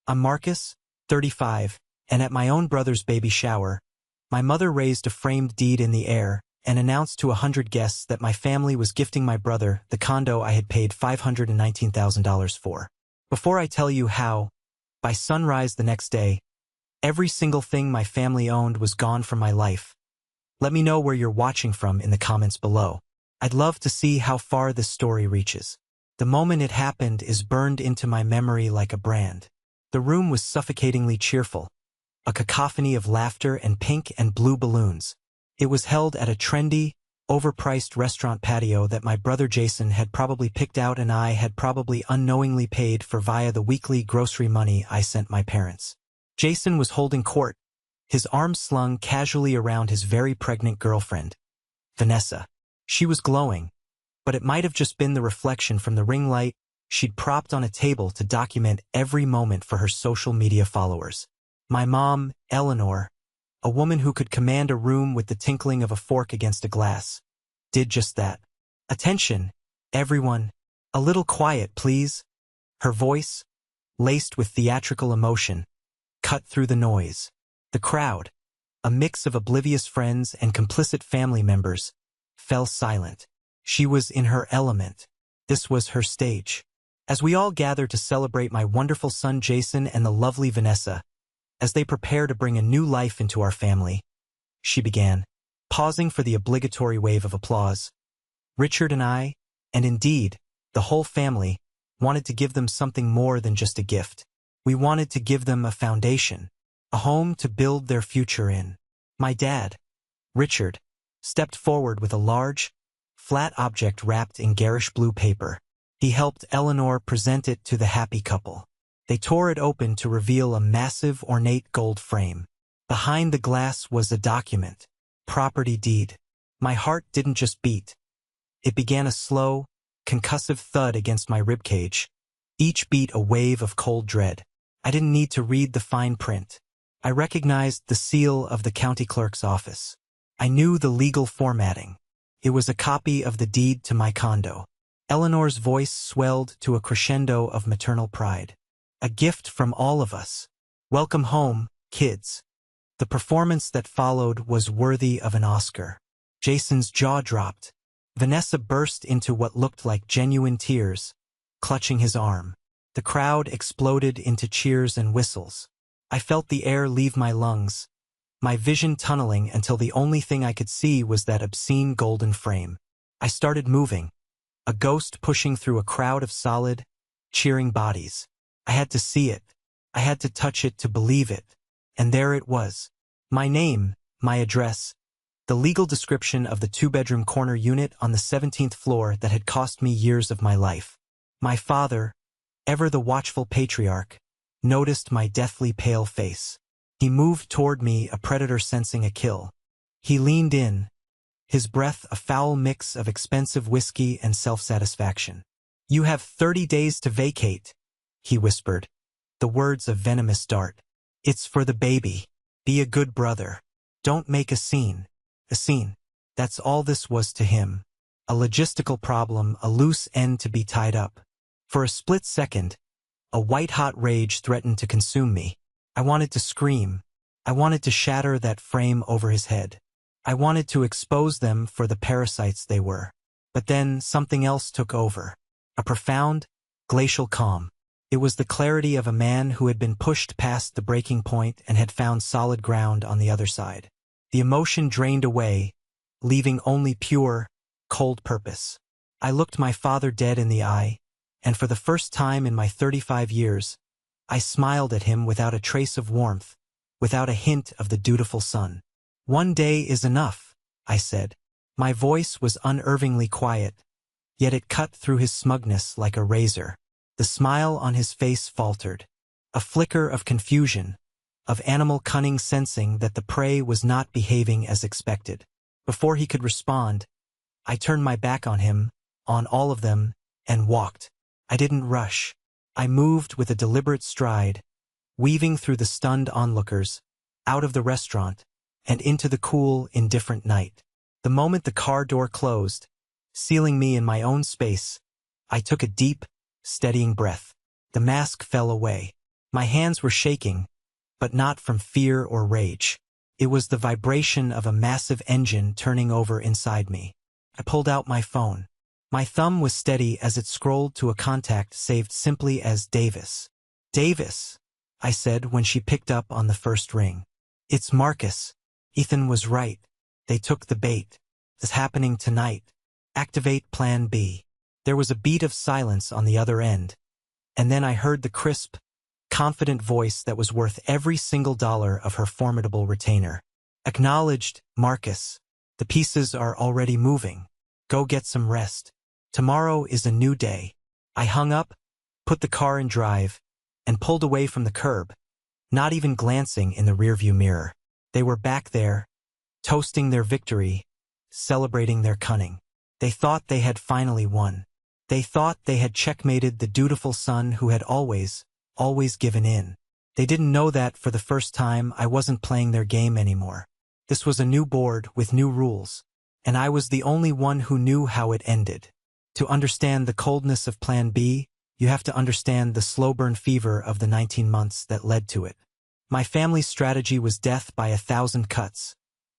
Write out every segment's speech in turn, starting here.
I'm Marcus, 35, and at my own brother's baby shower, my mother raised a framed deed in the air and announced to 100 guests that my family was gifting my brother the condo I had paid $519,000 for. Before I tell you how, by sunrise the next day, every single thing my family owned was gone from my life. Let me know where you're watching from in the comments below. I'd love to see how far this story reaches. The moment it happened is burned into my memory like a brand. The room was suffocatingly cheerful, a cacophony of laughter and pink and blue balloons. It was held at a trendy, overpriced restaurant patio that my brother Jason had probably picked out and I had probably unknowingly paid for via the weekly grocery money I sent my parents. Jason was holding court, his arms slung casually around his very pregnant girlfriend, Vanessa. She was glowing, but it might have just been the reflection from the ring light she'd propped on a table to document every moment for her social media followers. My mom, Eleanor, a woman who could command a room with the tinkling of a fork against a glass, did just that. Attention, everyone. A little quiet, please. Her voice, laced with theatrical emotion, cut through the noise. The crowd, a mix of oblivious friends and complicit family members, fell silent. She was in her element. This was her stage. As we all gathered to celebrate my wonderful son Jason and the lovely Vanessa, as they prepare to bring a new life into our family, she began, pausing for the obligatory wave of applause. Richard and I, and indeed, the whole family, wanted to give them something more than just a gift. We wanted to give them a foundation, a home to build their future in. My dad, Richard, stepped forward with a large, flat object wrapped in garish blue paper. He helped Eleanor present it to the happy couple. They tore it open to reveal a massive, ornate gold frame. Behind the glass was a document, property deed. My heart didn't just beat. It began a slow, concussive thud against my ribcage, each beat a wave of cold dread. I didn't need to read the fine print. I recognized the seal of the county clerk's office. I knew the legal formatting. It was a copy of the deed to my condo. Eleanor's voice swelled to a crescendo of maternal pride. A gift from all of us. Welcome home, kids. The performance that followed was worthy of an Oscar. Jason's jaw dropped. Vanessa burst into what looked like genuine tears, clutching his arm. The crowd exploded into cheers and whistles. I felt the air leave my lungs, my vision tunneling until the only thing I could see was that obscene golden frame. I started moving, a ghost pushing through a crowd of solid, cheering bodies. I had to see it. I had to touch it to believe it. And there it was. My name, my address, the legal description of the two-bedroom corner unit on the 17th floor that had cost me years of my life. My father, ever the watchful patriarch, noticed my deathly pale face. He moved toward me, a predator sensing a kill. He leaned in, his breath a foul mix of expensive whiskey and self-satisfaction. "You have 30 days to vacate," he whispered, the words a venomous dart. "It's for the baby. Be a good brother. Don't make a scene." A scene. That's all this was to him. A logistical problem, a loose end to be tied up. For a split second, a white-hot rage threatened to consume me. I wanted to scream. I wanted to shatter that frame over his head. I wanted to expose them for the parasites they were. But then something else took over. A profound, glacial calm. It was the clarity of a man who had been pushed past the breaking point and had found solid ground on the other side. The emotion drained away, leaving only pure, cold purpose. I looked my father dead in the eye, and for the first time in my 35 years, I smiled at him without a trace of warmth, without a hint of the dutiful son. "One day is enough," I said. My voice was unervingly quiet, yet it cut through his smugness like a razor. The smile on his face faltered. A flicker of confusion, of animal cunning sensing that the prey was not behaving as expected. Before he could respond, I turned my back on him, on all of them, and walked. I didn't rush. I moved with a deliberate stride, weaving through the stunned onlookers, out of the restaurant, and into the cool, indifferent night. The moment the car door closed, sealing me in my own space, I took a deep, steadying breath. The mask fell away. My hands were shaking, but not from fear or rage. It was the vibration of a massive engine turning over inside me. I pulled out my phone. My thumb was steady as it scrolled to a contact saved simply as Davis. "Davis," I said when she picked up on the first ring. "It's Marcus." Ethan was right. They took the bait. "It's happening tonight. Activate Plan B." There was a beat of silence on the other end, and then I heard the crisp, confident voice that was worth every single dollar of her formidable retainer. "Acknowledged, Marcus. The pieces are already moving. Go get some rest. Tomorrow is a new day." I hung up, put the car in drive, and pulled away from the curb, not even glancing in the rearview mirror. They were back there, toasting their victory, celebrating their cunning. They thought they had finally won. They thought they had checkmated the dutiful son who had always given in. They didn't know that for the first time I wasn't playing their game anymore. This was a new board with new rules, and I was the only one who knew how it ended. To understand the coldness of Plan B, you have to understand the slow burn fever of the 19 months that led to it. My family's strategy was death by 1,000 cuts,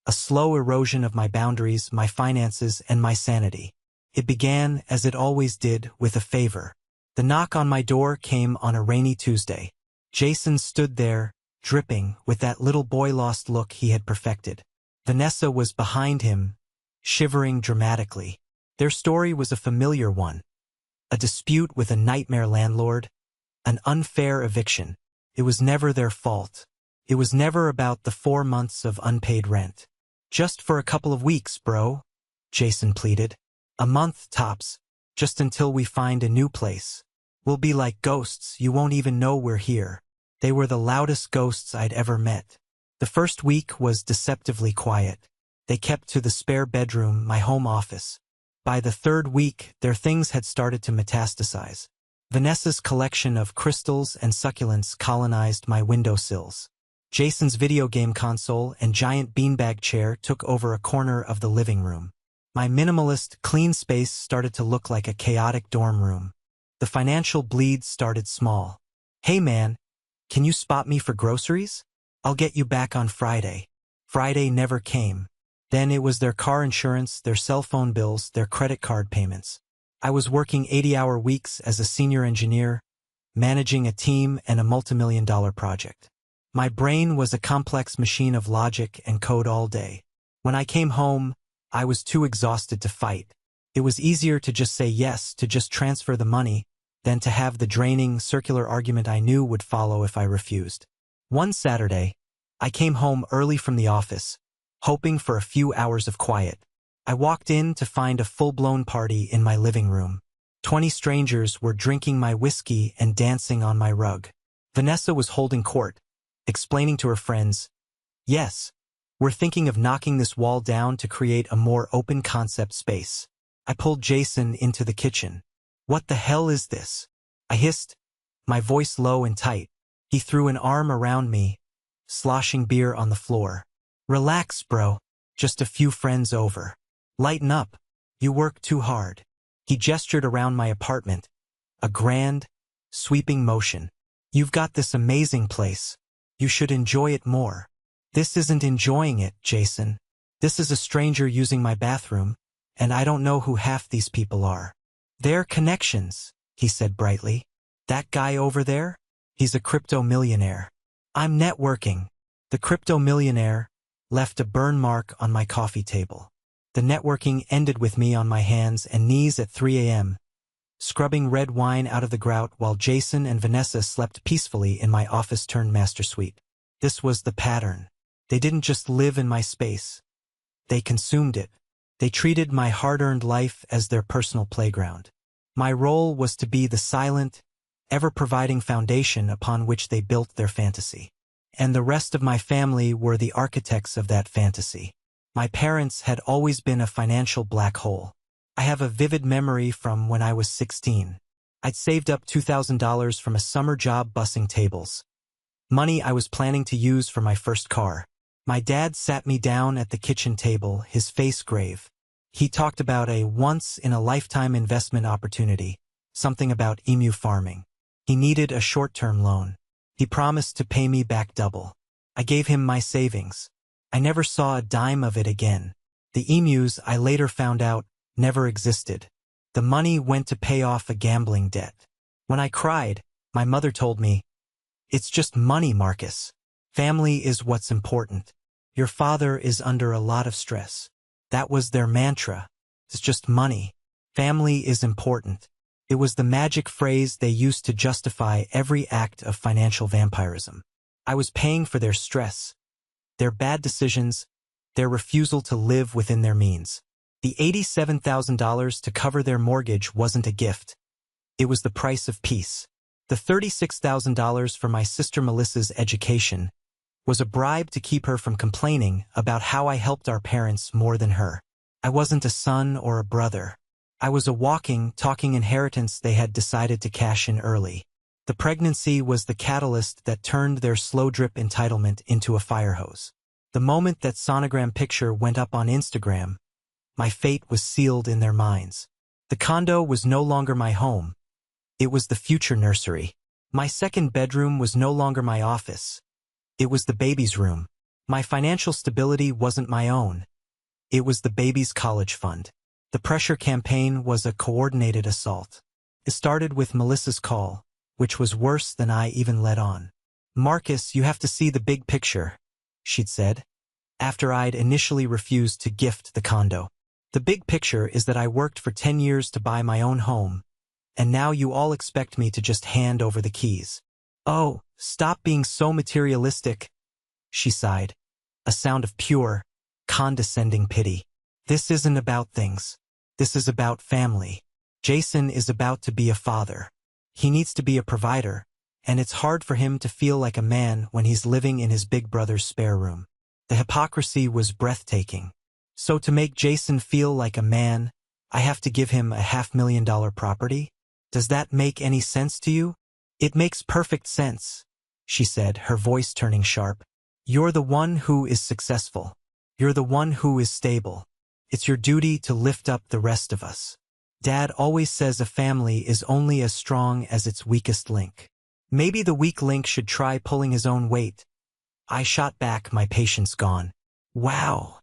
a slow erosion of my boundaries, my finances, and my sanity. It began, as it always did, with a favor. The knock on my door came on a rainy Tuesday. Jason stood there, dripping, with that little boy-lost look he had perfected. Vanessa was behind him, shivering dramatically. Their story was a familiar one. A dispute with a nightmare landlord, an unfair eviction. It was never their fault. It was never about the 4 months of unpaid rent. "Just for a couple of weeks, bro," Jason pleaded. "A month, tops, just until we find a new place. We'll be like ghosts, you won't even know we're here." They were the loudest ghosts I'd ever met. The first week was deceptively quiet. They kept to the spare bedroom, my home office. By the third week, their things had started to metastasize. Vanessa's collection of crystals and succulents colonized my windowsills. Jason's video game console and giant beanbag chair took over a corner of the living room. My minimalist, clean space started to look like a chaotic dorm room. The financial bleed started small. "Hey man, can you spot me for groceries? I'll get you back on Friday." Friday never came. Then it was their car insurance, their cell phone bills, their credit card payments. I was working 80-hour weeks as a senior engineer, managing a team and a multimillion-dollar project. My brain was a complex machine of logic and code all day. When I came home, I was too exhausted to fight. It was easier to just say yes, to just transfer the money, than to have the draining, circular argument I knew would follow if I refused. One Saturday, I came home early from the office, hoping for a few hours of quiet. I walked in to find a full-blown party in my living room. 20 strangers were drinking my whiskey and dancing on my rug. Vanessa was holding court, explaining to her friends, "Yes, we're thinking of knocking this wall down to create a more open concept space." I pulled Jason into the kitchen. "What the hell is this?" I hissed, my voice low and tight. He threw an arm around me, sloshing beer on the floor. "Relax, bro. Just a few friends over. Lighten up. You work too hard." He gestured around my apartment, a grand, sweeping motion. "You've got this amazing place. You should enjoy it more." "This isn't enjoying it, Jason. This is a stranger using my bathroom, and I don't know who half these people are." "They're connections," he said brightly. "That guy over there? He's a crypto millionaire. I'm networking." The crypto millionaire left a burn mark on my coffee table. The networking ended with me on my hands and knees at 3 a.m., scrubbing red wine out of the grout while Jason and Vanessa slept peacefully in my office-turned-master suite. This was the pattern. They didn't just live in my space. They consumed it. They treated my hard-earned life as their personal playground. My role was to be the silent, ever-providing foundation upon which they built their fantasy. And the rest of my family were the architects of that fantasy. My parents had always been a financial black hole. I have a vivid memory from when I was 16. I'd saved up $2,000 from a summer job bussing tables, money I was planning to use for my first car. My dad sat me down at the kitchen table, his face grave. He talked about a once-in-a-lifetime investment opportunity, something about emu farming. He needed a short-term loan. He promised to pay me back double. I gave him my savings. I never saw a dime of it again. The emus, I later found out, never existed. The money went to pay off a gambling debt. When I cried, my mother told me, "It's just money, Marcus. Family is what's important. Your father is under a lot of stress." That was their mantra. It's just money. Family is important. It was the magic phrase they used to justify every act of financial vampirism. I was paying for their stress, their bad decisions, their refusal to live within their means. The $87,000 to cover their mortgage wasn't a gift. It was the price of peace. The $36,000 for my sister Melissa's education was a bribe to keep her from complaining about how I helped our parents more than her. I wasn't a son or a brother. I was a walking, talking inheritance they had decided to cash in early. The pregnancy was the catalyst that turned their slow-drip entitlement into a fire hose. The moment that sonogram picture went up on Instagram, my fate was sealed in their minds. The condo was no longer my home. It was the future nursery. My second bedroom was no longer my office. It was the baby's room. My financial stability wasn't my own. It was the baby's college fund. The pressure campaign was a coordinated assault. It started with Melissa's call, which was worse than I even let on. "Marcus, you have to see the big picture," she'd said, after I'd initially refused to gift the condo. "The big picture is that I worked for 10 years to buy my own home, and now you all expect me to just hand over the keys." "Oh, stop being so materialistic," she sighed, a sound of pure, condescending pity. "This isn't about things. This is about family. Jason is about to be a father. He needs to be a provider, and it's hard for him to feel like a man when he's living in his big brother's spare room." The hypocrisy was breathtaking. So to make Jason feel like a man, I have to give him a $500,000 property? Does that make any sense to you? "It makes perfect sense," she said, her voice turning sharp. "You're the one who is successful. You're the one who is stable. It's your duty to lift up the rest of us. Dad always says a family is only as strong as its weakest link. Maybe the weak link should try pulling his own weight." I shot back, my patience gone. "Wow,"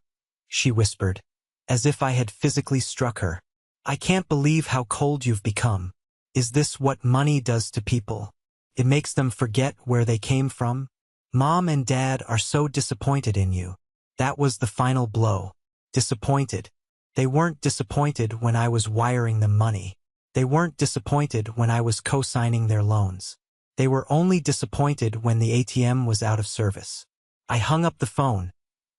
she whispered, as if I had physically struck her. "I can't believe how cold you've become. Is this what money does to people? It makes them forget where they came from? Mom and Dad are so disappointed in you." That was the final blow. Disappointed. They weren't disappointed when I was wiring them money. They weren't disappointed when I was co-signing their loans. They were only disappointed when the ATM was out of service. I hung up the phone,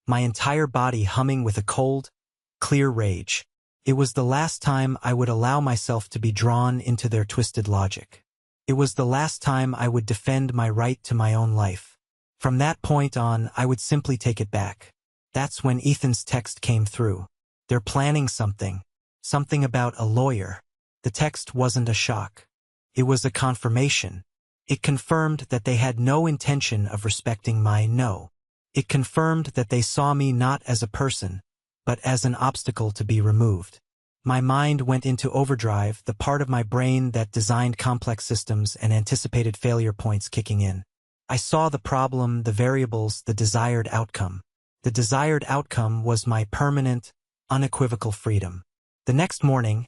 my entire body humming with a cold, clear rage. It was the last time I would allow myself to be drawn into their twisted logic. It was the last time I would defend my right to my own life. From that point on, I would simply take it back. That's when Ethan's text came through. "They're planning something. Something about a lawyer." The text wasn't a shock. It was a confirmation. It confirmed that they had no intention of respecting my no. It confirmed that they saw me not as a person, but as an obstacle to be removed. My mind went into overdrive, the part of my brain that designed complex systems and anticipated failure points kicking in. I saw the problem, the variables, the desired outcome. The desired outcome was my permanent, unequivocal freedom. The next morning,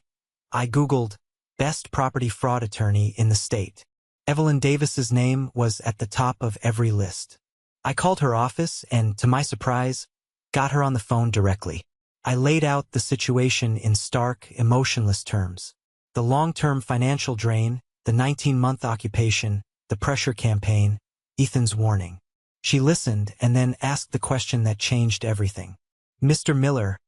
I Googled best property fraud attorney in the state. Evelyn Davis's name was at the top of every list. I called her office and, to my surprise, got her on the phone directly. I laid out the situation in stark, emotionless terms. The long-term financial drain, the 19-month occupation, the pressure campaign, Ethan's warning. She listened and then asked the question that changed everything. "Mr. Miller,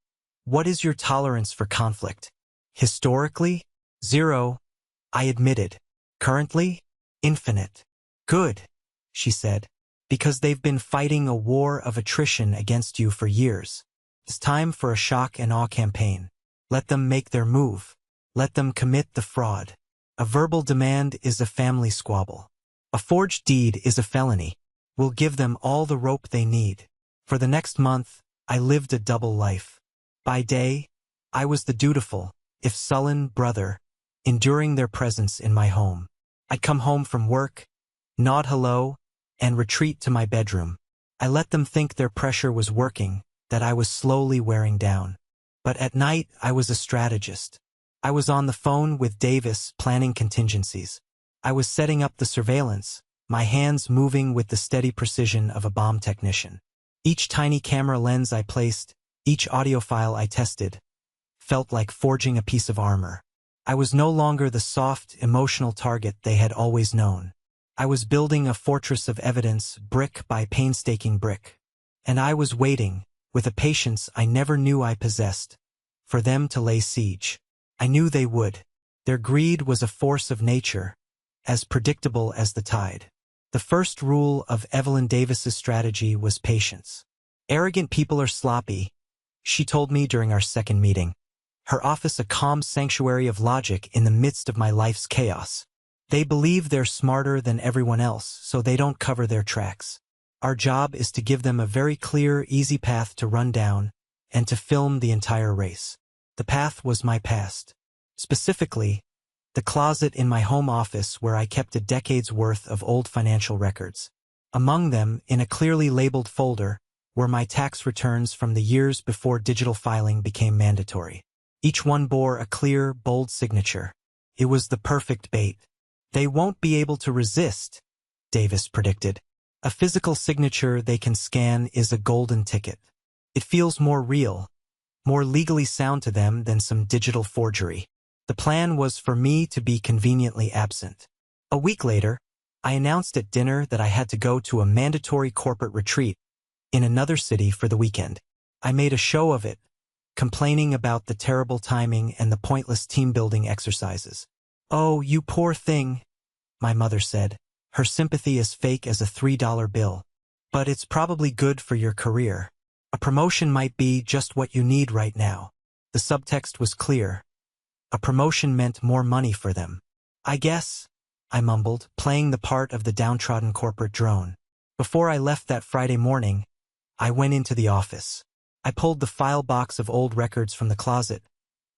what is your tolerance for conflict?" "Historically, 0, I admitted. "Currently, infinite." "Good," she said, "because they've been fighting a war of attrition against you for years. It's time for a shock and awe campaign. Let them make their move. Let them commit the fraud. A verbal demand is a family squabble. A forged deed is a felony. We'll give them all the rope they need." For the next month, I lived a double life. By day, I was the dutiful, if sullen, brother, enduring their presence in my home. I'd come home from work, nod hello, and retreat to my bedroom. I let them think their pressure was working, that I was slowly wearing down. But at night, I was a strategist. I was on the phone with Davis planning contingencies. I was setting up the surveillance, my hands moving with the steady precision of a bomb technician. Each tiny camera lens I placed, each audio file I tested, felt like forging a piece of armor. I was no longer the soft, emotional target they had always known. I was building a fortress of evidence, brick by painstaking brick. And I was waiting, with a patience I never knew I possessed, for them to lay siege. I knew they would. Their greed was a force of nature, as predictable as the tide. The first rule of Evelyn Davis's strategy was patience. Arrogant people are sloppy, she told me during our second meeting. Her office a calm sanctuary of logic in the midst of my life's chaos. They believe they're smarter than everyone else, so they don't cover their tracks. Our job is to give them a very clear, easy path to run down and to film the entire race. The path was my past. Specifically, the closet in my home office where I kept a decade's worth of old financial records. Among them, in a clearly labeled folder, were my tax returns from the years before digital filing became mandatory. Each one bore a clear, bold signature. It was the perfect bait. They won't be able to resist, Davis predicted. A physical signature they can scan is a golden ticket. It feels more real, more legally sound to them than some digital forgery. The plan was for me to be conveniently absent. A week later, I announced at dinner that I had to go to a mandatory corporate retreat in another city for the weekend. I made a show of it, complaining about the terrible timing and the pointless team-building exercises. "Oh, you poor thing," my mother said. Her sympathy as fake as a $3 bill. "But it's probably good for your career. A promotion might be just what you need right now." The subtext was clear. A promotion meant more money for them. "I guess," I mumbled, playing the part of the downtrodden corporate drone. Before I left that Friday morning, I went into the office. I pulled the file box of old records from the closet,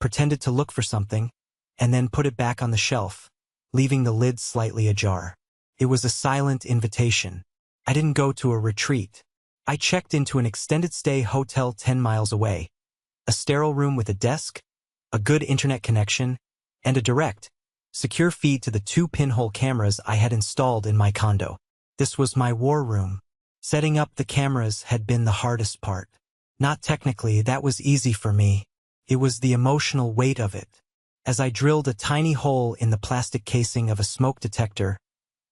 pretended to look for something, and then put it back on the shelf, leaving the lid slightly ajar. It was a silent invitation. I didn't go to a retreat. I checked into an extended-stay hotel 10 miles away, a sterile room with a desk, a good internet connection, and a direct, secure feed to the 2 pinhole cameras I had installed in my condo. This was my war room. Setting up the cameras had been the hardest part. Not technically, that was easy for me. It was the emotional weight of it. As I drilled a tiny hole in the plastic casing of a smoke detector,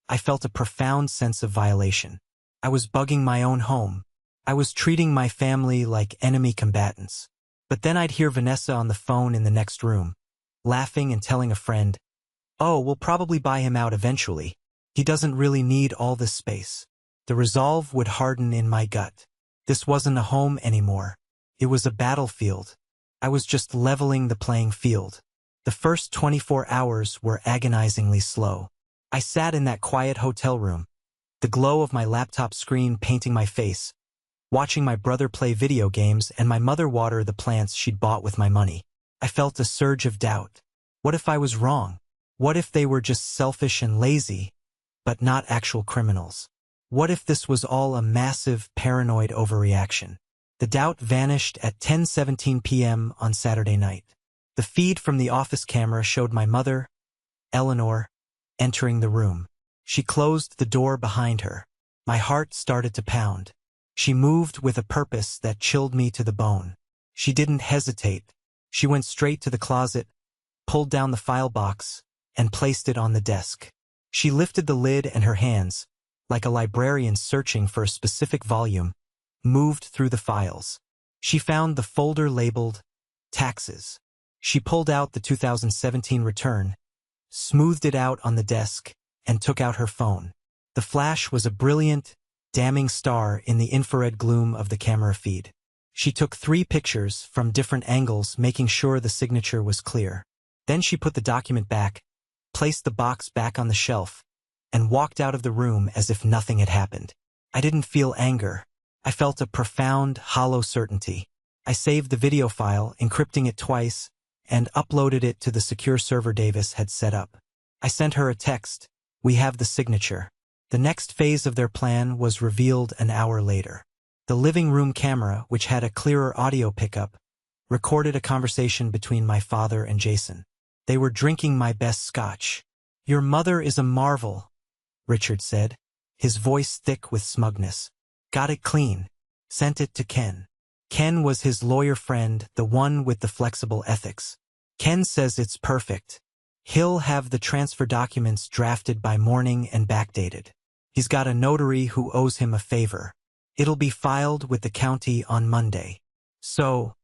I felt a profound sense of violation. I was bugging my own home. I was treating my family like enemy combatants. But then I'd hear Vanessa on the phone in the next room, laughing and telling a friend, "Oh, we'll probably buy him out eventually. He doesn't really need all this space." The resolve would harden in my gut. This wasn't a home anymore. It was a battlefield. I was just leveling the playing field. The first 24 hours were agonizingly slow. I sat in that quiet hotel room, the glow of my laptop screen painting my face, watching my brother play video games and my mother water the plants she'd bought with my money. I felt a surge of doubt. What if I was wrong? What if they were just selfish and lazy, but not actual criminals? What if this was all a massive, paranoid overreaction? The doubt vanished at 10:17 p.m. on Saturday night. The feed from the office camera showed my mother, Eleanor, entering the room. She closed the door behind her. My heart started to pound. She moved with a purpose that chilled me to the bone. She didn't hesitate. She went straight to the closet, pulled down the file box, and placed it on the desk. She lifted the lid and her hands, like a librarian searching for a specific volume, moved through the files. She found the folder labeled Taxes. She pulled out the 2017 return, smoothed it out on the desk, and took out her phone. The flash was a brilliant, damning star in the infrared gloom of the camera feed. She took 3 pictures from different angles, making sure the signature was clear. Then she put the document back, placed the box back on the shelf, and walked out of the room as if nothing had happened. I didn't feel anger. I felt a profound, hollow certainty. I saved the video file, encrypting it twice, and uploaded it to the secure server Davis had set up. I sent her a text, "We have the signature." The next phase of their plan was revealed an hour later. The living room camera, which had a clearer audio pickup, recorded a conversation between my father and Jason. They were drinking my best scotch. "Your mother is a marvel," Richard said, his voice thick with smugness. "Got it clean. Sent it to Ken." Ken was his lawyer friend, the one with the flexible ethics. "Ken says it's perfect. He'll have the transfer documents drafted by morning and backdated. He's got a notary who owes him a favor. It'll be filed with the county on Monday." "So,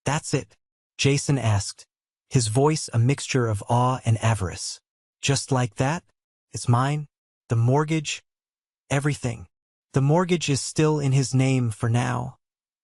that's it?" Jason asked, his voice a mixture of awe and avarice. "Just like that? It's mine? The mortgage? Everything?" "The mortgage is still in his name for now,"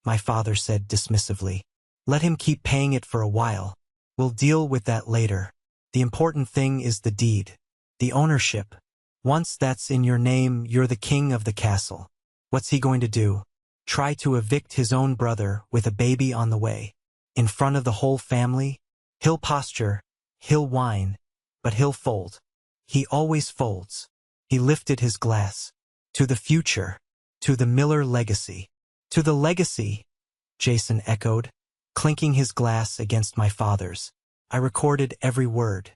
my father said dismissively. "Let him keep paying it for a while. We'll deal with that later. The important thing is the deed, the ownership. Once that's in your name, you're the king of the castle." "What's he going to do? Try to evict his own brother with a baby on the way? In front of the whole family? He'll posture, he'll whine, but he'll fold. He always folds." He lifted his glass. "To the future, to the Miller legacy." "To the legacy," Jason echoed, clinking his glass against my father's. I recorded every word,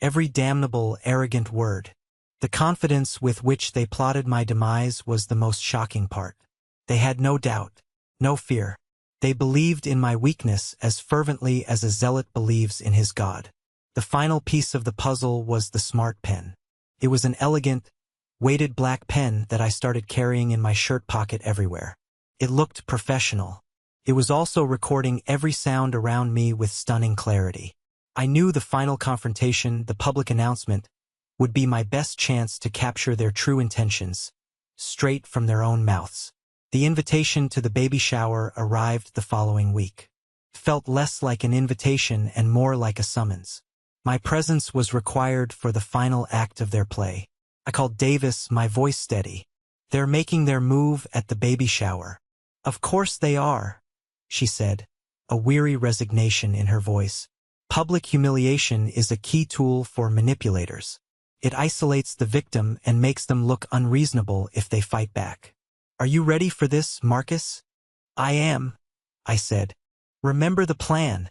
every damnable, arrogant word. The confidence with which they plotted my demise was the most shocking part. They had no doubt, no fear. They believed in my weakness as fervently as a zealot believes in his God. The final piece of the puzzle was the smart pen. It was an elegant, weighted black pen that I started carrying in my shirt pocket everywhere. It looked professional. It was also recording every sound around me with stunning clarity. I knew the final confrontation, the public announcement, would be my best chance to capture their true intentions, straight from their own mouths. The invitation to the baby shower arrived the following week. It felt less like an invitation and more like a summons. My presence was required for the final act of their play. I called Davis, my voice steady. "They're making their move at the baby shower." "Of course they are," she said, a weary resignation in her voice. "Public humiliation is a key tool for manipulators. It isolates the victim and makes them look unreasonable if they fight back. Are you ready for this, Marcus?" "I am," I said. "Remember the plan,"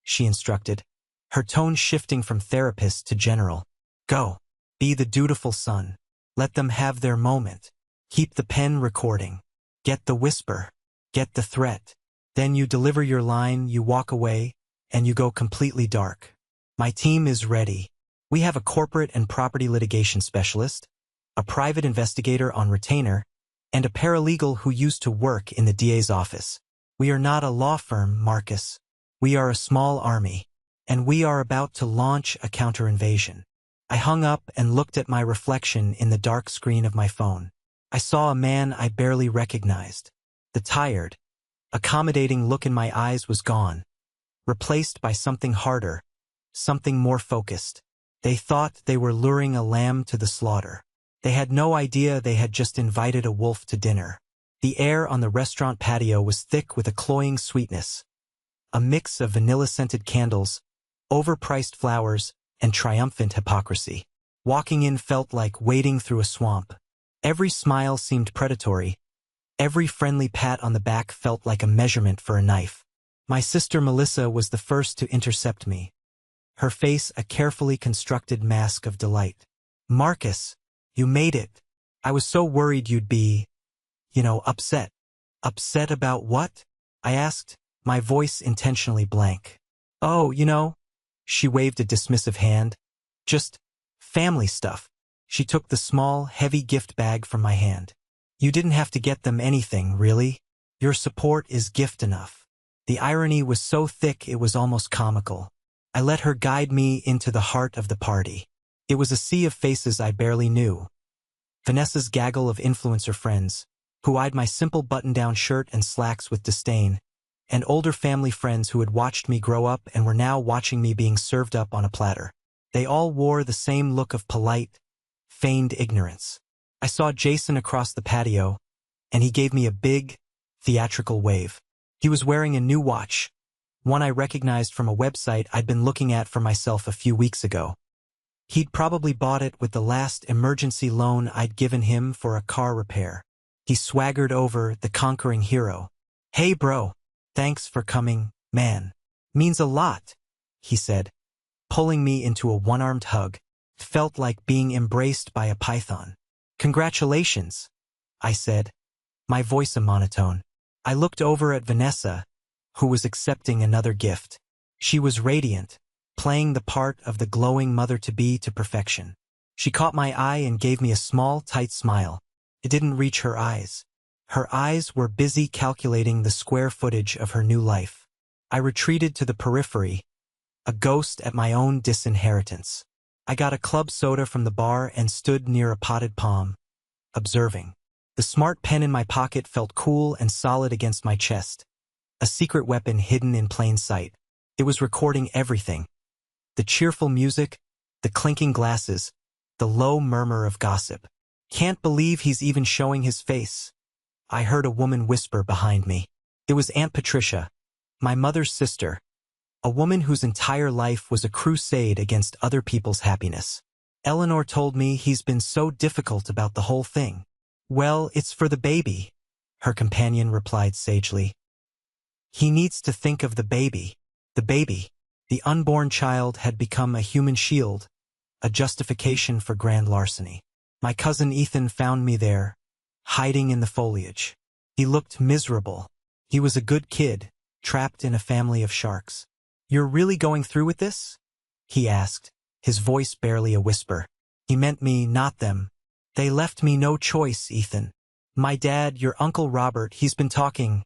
she instructed, her tone shifting from therapist to general. "Go. Be the dutiful son. Let them have their moment. Keep the pen recording. Get the whisper. Get the threat. Then you deliver your line, you walk away, and you go completely dark. My team is ready. We have a corporate and property litigation specialist, a private investigator on retainer, and a paralegal who used to work in the DA's office. We are not a law firm, Marcus. We are a small army, and we are about to launch a counter-invasion." I hung up and looked at my reflection in the dark screen of my phone. I saw a man I barely recognized. The tired, accommodating look in my eyes was gone, replaced by something harder, something more focused. They thought they were luring a lamb to the slaughter. They had no idea they had just invited a wolf to dinner. The air on the restaurant patio was thick with a cloying sweetness, a mix of vanilla-scented candles, overpriced flowers, and triumphant hypocrisy. Walking in felt like wading through a swamp. Every smile seemed predatory. Every friendly pat on the back felt like a measurement for a knife. My sister Melissa was the first to intercept me, her face a carefully constructed mask of delight. "Marcus, you made it. I was so worried you'd be, upset." "Upset about what?" I asked, my voice intentionally blank. "Oh, she waved a dismissive hand. "Just family stuff." She took the small, heavy gift bag from my hand. "You didn't have to get them anything, really. Your support is gift enough." The irony was so thick it was almost comical. I let her guide me into the heart of the party. It was a sea of faces I barely knew. Vanessa's gaggle of influencer friends, who eyed my simple button-down shirt and slacks with disdain, and older family friends who had watched me grow up and were now watching me being served up on a platter. They all wore the same look of polite, feigned ignorance. I saw Jason across the patio, and he gave me a big, theatrical wave. He was wearing a new watch, one I recognized from a website I'd been looking at for myself a few weeks ago. He'd probably bought it with the last emergency loan I'd given him for a car repair. He swaggered over, the conquering hero. "Hey bro, thanks for coming, man. Means a lot," he said, pulling me into a one-armed hug. It felt like being embraced by a python. "Congratulations," I said, my voice a monotone. I looked over at Vanessa, who was accepting another gift. She was radiant, playing the part of the glowing mother-to-be to perfection. She caught my eye and gave me a small, tight smile. It didn't reach her eyes. Her eyes were busy calculating the square footage of her new life. I retreated to the periphery, a ghost at my own disinheritance. I got a club soda from the bar and stood near a potted palm, observing. The smart pen in my pocket felt cool and solid against my chest, a secret weapon hidden in plain sight. It was recording everything. The cheerful music, the clinking glasses, the low murmur of gossip. "Can't believe he's even showing his face," I heard a woman whisper behind me. It was Aunt Patricia, my mother's sister, a woman whose entire life was a crusade against other people's happiness. "Eleanor told me he's been so difficult about the whole thing." "Well, it's for the baby," her companion replied sagely. "He needs to think of the baby." The baby, the unborn child, had become a human shield, a justification for grand larceny. My cousin Ethan found me there, hiding in the foliage. He looked miserable. He was a good kid, trapped in a family of sharks. "You're really going through with this?" he asked, his voice barely a whisper. He meant me, not them. "They left me no choice, Ethan. My dad, your Uncle Robert, he's been talking,"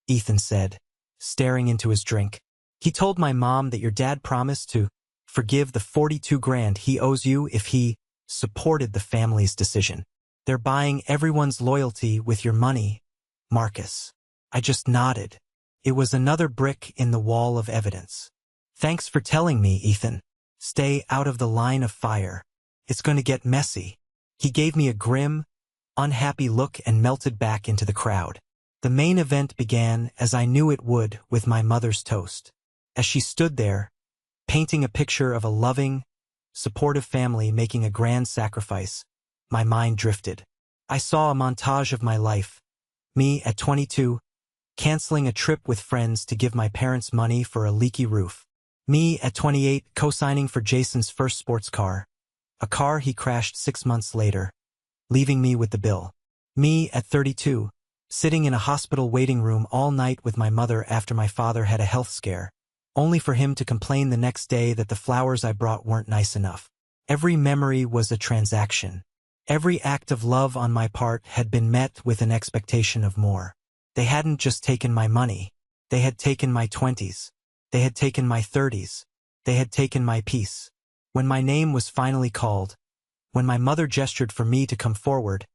Ethan said, staring into his drink. "He told my mom that your dad promised to forgive the 42 grand he owes you if he supported the family's decision. They're buying everyone's loyalty with your money, Marcus." I just nodded. It was another brick in the wall of evidence. "Thanks for telling me, Ethan. Stay out of the line of fire. It's going to get messy." He gave me a grim, unhappy look and melted back into the crowd. The main event began, as I knew it would, with my mother's toast. As she stood there, painting a picture of a loving, supportive family making a grand sacrifice, my mind drifted. I saw a montage of my life. Me at 22, canceling a trip with friends to give my parents money for a leaky roof. Me at 28, co-signing for Jason's first sports car, a car he crashed 6 months later, leaving me with the bill. Me at 32, sitting in a hospital waiting room all night with my mother after my father had a health scare, only for him to complain the next day that the flowers I brought weren't nice enough. Every memory was a transaction. Every act of love on my part had been met with an expectation of more. They hadn't just taken my money. They had taken my 20s. They had taken my 30s. They had taken my peace. When my name was finally called, when my mother gestured for me to come forward,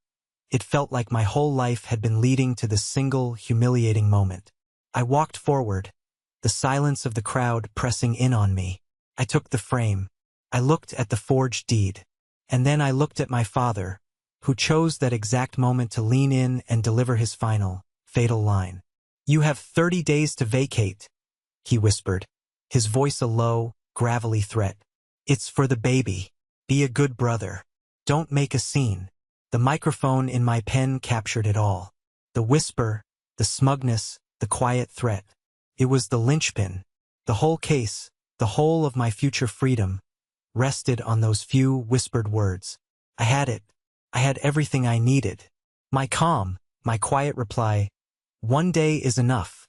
it felt like my whole life had been leading to this single, humiliating moment. I walked forward, the silence of the crowd pressing in on me. I took the frame. I looked at the forged deed. And then I looked at my father, who chose that exact moment to lean in and deliver his final, fatal line. "You have 30 days to vacate," he whispered, his voice a low, gravelly threat. "It's for the baby. Be a good brother. Don't make a scene." The microphone in my pen captured it all. The whisper, the smugness, the quiet threat. It was the linchpin. The whole case, the whole of my future freedom, rested on those few whispered words. I had it. I had everything I needed. My calm, my quiet reply, "One day is enough,"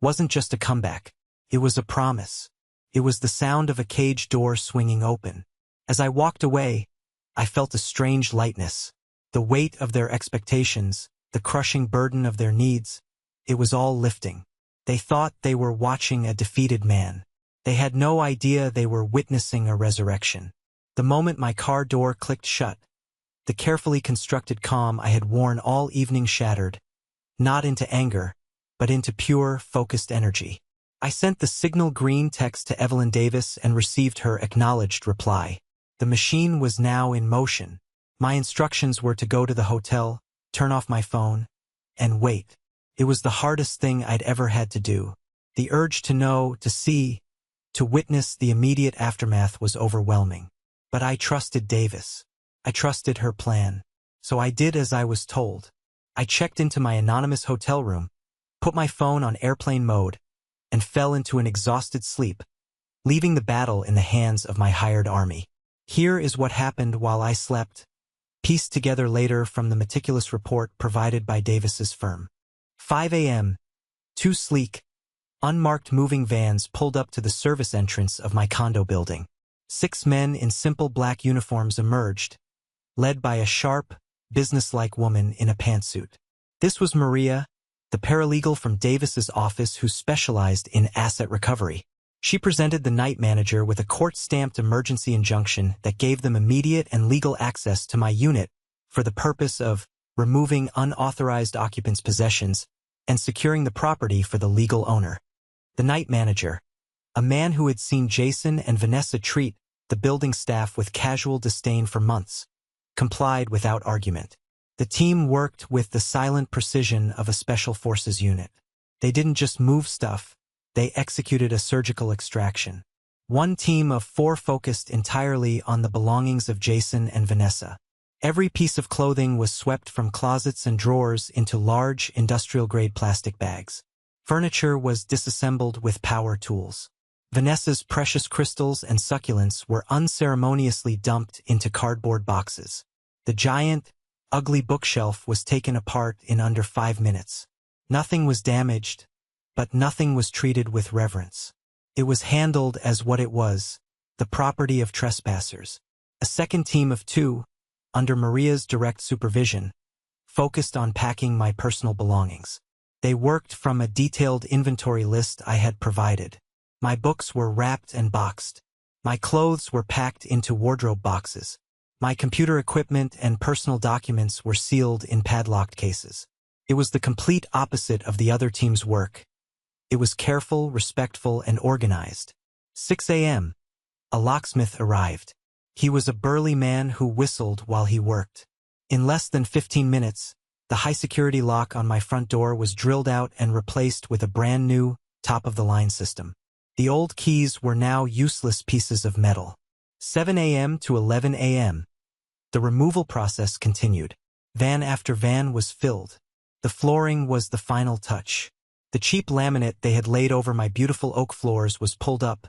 wasn't just a comeback. It was a promise. It was the sound of a cage door swinging open. As I walked away, I felt a strange lightness. The weight of their expectations, the crushing burden of their needs, it was all lifting. They thought they were watching a defeated man. They had no idea they were witnessing a resurrection. The moment my car door clicked shut, the carefully constructed calm I had worn all evening shattered, not into anger, but into pure, focused energy. I sent the signal green text to Evelyn Davis and received her acknowledged reply. The machine was now in motion. My instructions were to go to the hotel, turn off my phone, and wait. It was the hardest thing I'd ever had to do. The urge to know, to see, to witness the immediate aftermath was overwhelming. But I trusted Davis. I trusted her plan. So I did as I was told. I checked into my anonymous hotel room, put my phone on airplane mode, and fell into an exhausted sleep, leaving the battle in the hands of my hired army. Here is what happened while I slept, pieced together later from the meticulous report provided by Davis's firm. 5 a.m. Two sleek, unmarked moving vans pulled up to the service entrance of my condo building. 6 men in simple black uniforms emerged, led by a sharp, businesslike woman in a pantsuit. This was Maria, the paralegal from Davis's office who specialized in asset recovery. She presented the night manager with a court-stamped emergency injunction that gave them immediate and legal access to my unit for the purpose of removing unauthorized occupants' possessions and securing the property for the legal owner. The night manager, a man who had seen Jason and Vanessa treat the building staff with casual disdain for months, complied without argument. The team worked with the silent precision of a special forces unit. They didn't just move stuff, they executed a surgical extraction. One team of 4 focused entirely on the belongings of Jason and Vanessa. Every piece of clothing was swept from closets and drawers into large, industrial-grade plastic bags. Furniture was disassembled with power tools. Vanessa's precious crystals and succulents were unceremoniously dumped into cardboard boxes. The giant, ugly bookshelf was taken apart in under 5 minutes. Nothing was damaged, but nothing was treated with reverence. It was handled as what it was, the property of trespassers. A second team of 2, under Maria's direct supervision, focused on packing my personal belongings. They worked from a detailed inventory list I had provided. My books were wrapped and boxed. My clothes were packed into wardrobe boxes. My computer equipment and personal documents were sealed in padlocked cases. It was the complete opposite of the other team's work. It was careful, respectful, and organized. 6 a.m. A locksmith arrived. He was a burly man who whistled while he worked. In less than 15 minutes, the high-security lock on my front door was drilled out and replaced with a brand-new, top-of-the-line system. The old keys were now useless pieces of metal. 7 a.m. to 11 a.m. The removal process continued. Van after van was filled. The flooring was the final touch. The cheap laminate they had laid over my beautiful oak floors was pulled up,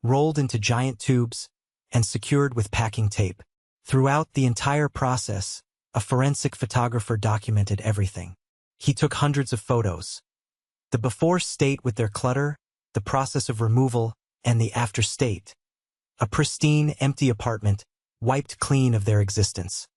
rolled into giant tubes, and secured with packing tape. Throughout the entire process, a forensic photographer documented everything. He took hundreds of photos. The before state with their clutter, the process of removal, and the after state. A pristine, empty apartment, wiped clean of their existence.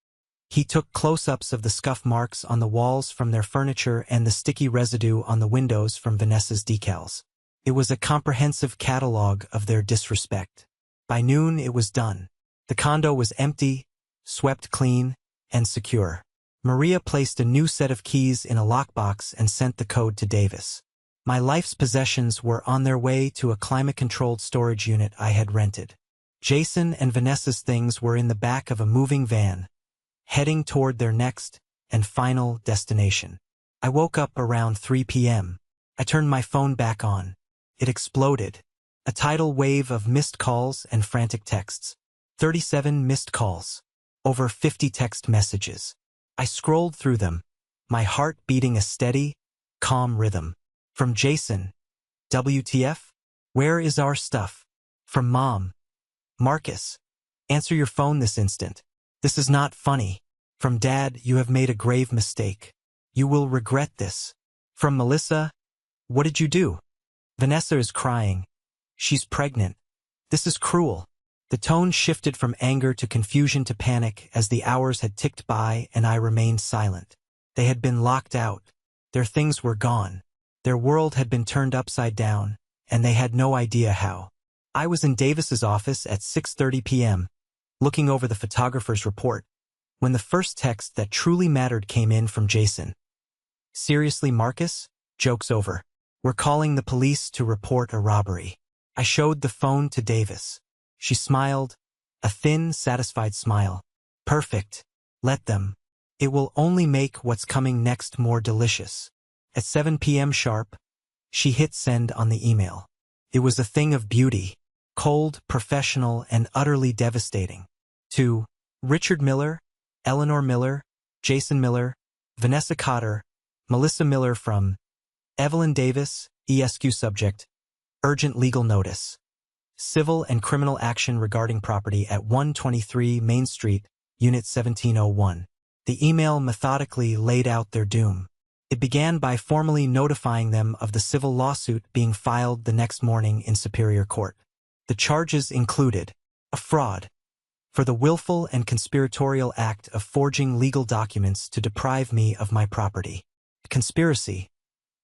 He took close-ups of the scuff marks on the walls from their furniture and the sticky residue on the windows from Vanessa's decals. It was a comprehensive catalog of their disrespect. By noon, it was done. The condo was empty, swept clean, and secure. Maria placed a new set of keys in a lockbox and sent the code to Davis. My life's possessions were on their way to a climate-controlled storage unit I had rented. Jason and Vanessa's things were in the back of a moving van, heading toward their next and final destination. I woke up around 3 p.m. I turned my phone back on. It exploded. A tidal wave of missed calls and frantic texts. 37 missed calls. Over 50 text messages. I scrolled through them, my heart beating a steady, calm rhythm. From Jason, WTF? Where is our stuff? From Mom, Marcus, answer your phone this instant. This is not funny. From Dad, you have made a grave mistake. You will regret this. From Melissa, what did you do? Vanessa is crying. She's pregnant. This is cruel. The tone shifted from anger to confusion to panic as the hours had ticked by and I remained silent. They had been locked out. Their things were gone. Their world had been turned upside down, and they had no idea how. I was in Davis's office at 6:30 p.m., looking over the photographer's report, when the first text that truly mattered came in from Jason. Seriously, Marcus? Joke's over. We're calling the police to report a robbery. I showed the phone to Davis. She smiled, a thin, satisfied smile. Perfect. Let them. It will only make what's coming next more delicious. At 7 p.m. sharp, she hit send on the email. It was a thing of beauty. Cold, professional, and utterly devastating. 2. Richard Miller, Eleanor Miller, Jason Miller, Vanessa Cotter, Melissa Miller from Evelyn Davis, ESQ subject, urgent legal notice. Civil and criminal action regarding property at 123 Main Street, Unit 1701. The email methodically laid out their doom. It began by formally notifying them of the civil lawsuit being filed the next morning in Superior Court. The charges included a fraud for the willful and conspiratorial act of forging legal documents to deprive me of my property. Conspiracy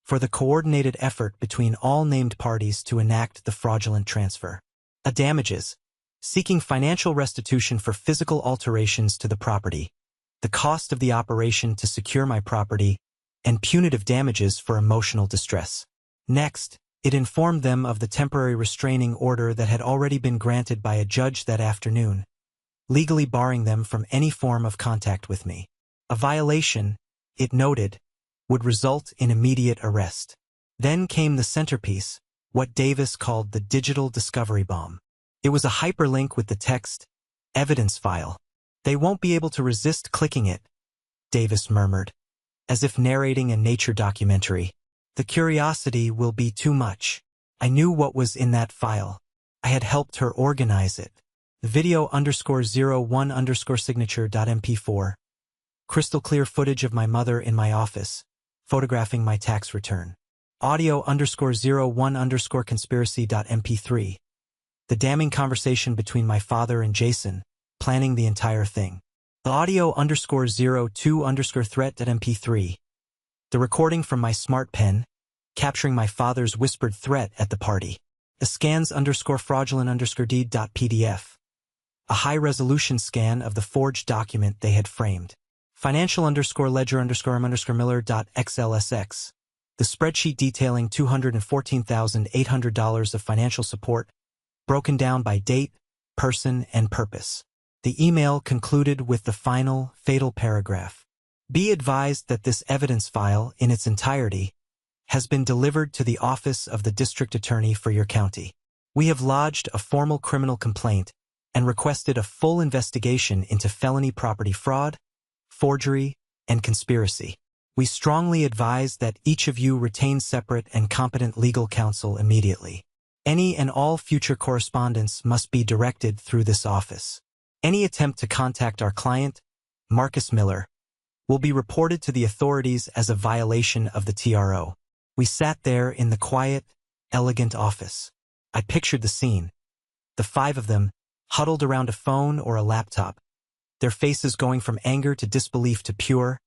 for the coordinated effort between all named parties to enact the fraudulent transfer. A damages, seeking financial restitution for physical alterations to the property, the cost of the operation to secure my property, and punitive damages for emotional distress. Next, it informed them of the temporary restraining order that had already been granted by a judge that afternoon, legally barring them from any form of contact with me. A violation, it noted, would result in immediate arrest. Then came the centerpiece, what Davis called the digital discovery bomb. It was a hyperlink with the text, evidence file. They won't be able to resist clicking it, Davis murmured, as if narrating a nature documentary. The curiosity will be too much. I knew what was in that file. I had helped her organize it. The video_01_signature.mp4. Crystal clear footage of my mother in my office, photographing my tax return. Audio_01_conspiracy.mp3. The damning conversation between my father and Jason, planning the entire thing. Audio_02_threat.mp3. The recording from my smart pen, capturing my father's whispered threat at the party. The scans_fraudulent_deed.pdf. A high-resolution scan of the forged document they had framed. Financial_ledger_m_miller.xlsx. The spreadsheet detailing $214,800 of financial support, broken down by date, person, and purpose. The email concluded with the final, fatal paragraph. Be advised that this evidence file, in its entirety, has been delivered to the office of the district attorney for your county. We have lodged a formal criminal complaint and requested a full investigation into felony property fraud, forgery, and conspiracy. We strongly advise that each of you retain separate and competent legal counsel immediately. Any and all future correspondence must be directed through this office. Any attempt to contact our client, Marcus Miller, will be reported to the authorities as a violation of the TRO. We sat there in the quiet, elegant office. I pictured the scene. The five of them, huddled around a phone or a laptop, their faces going from anger to disbelief to pure,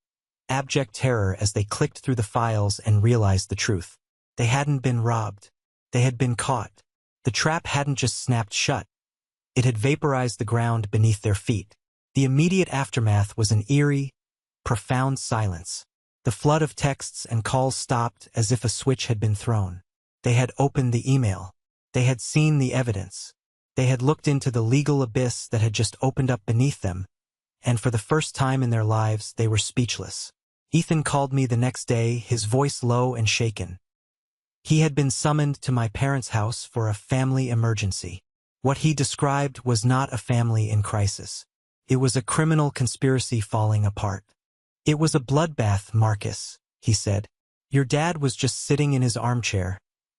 abject terror as they clicked through the files and realized the truth. They hadn't been robbed. They had been caught. The trap hadn't just snapped shut. It had vaporized the ground beneath their feet. The immediate aftermath was an eerie, profound silence. The flood of texts and calls stopped as if a switch had been thrown. They had opened the email. They had seen the evidence. They had looked into the legal abyss that had just opened up beneath them, and for the first time in their lives, they were speechless. Ethan called me the next day, his voice low and shaken. He had been summoned to my parents' house for a family emergency. What he described was not a family in crisis. It was a criminal conspiracy falling apart. It was a bloodbath, Marcus, he said. Your dad was just sitting in his armchair,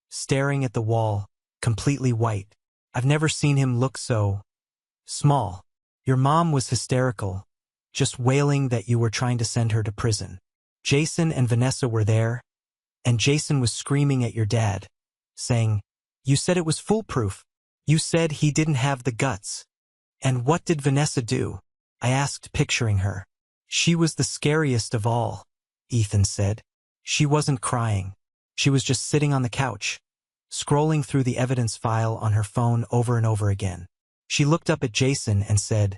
staring at the wall, completely white. I've never seen him look so small. Your mom was hysterical, just wailing that you were trying to send her to prison. Jason and Vanessa were there, and Jason was screaming at your dad, saying, "You said it was foolproof. You said he didn't have the guts." And what did Vanessa do? I asked, picturing her. She was the scariest of all, Ethan said. She wasn't crying. She was just sitting on the couch, scrolling through the evidence file on her phone over and over again. She looked up at Jason and said,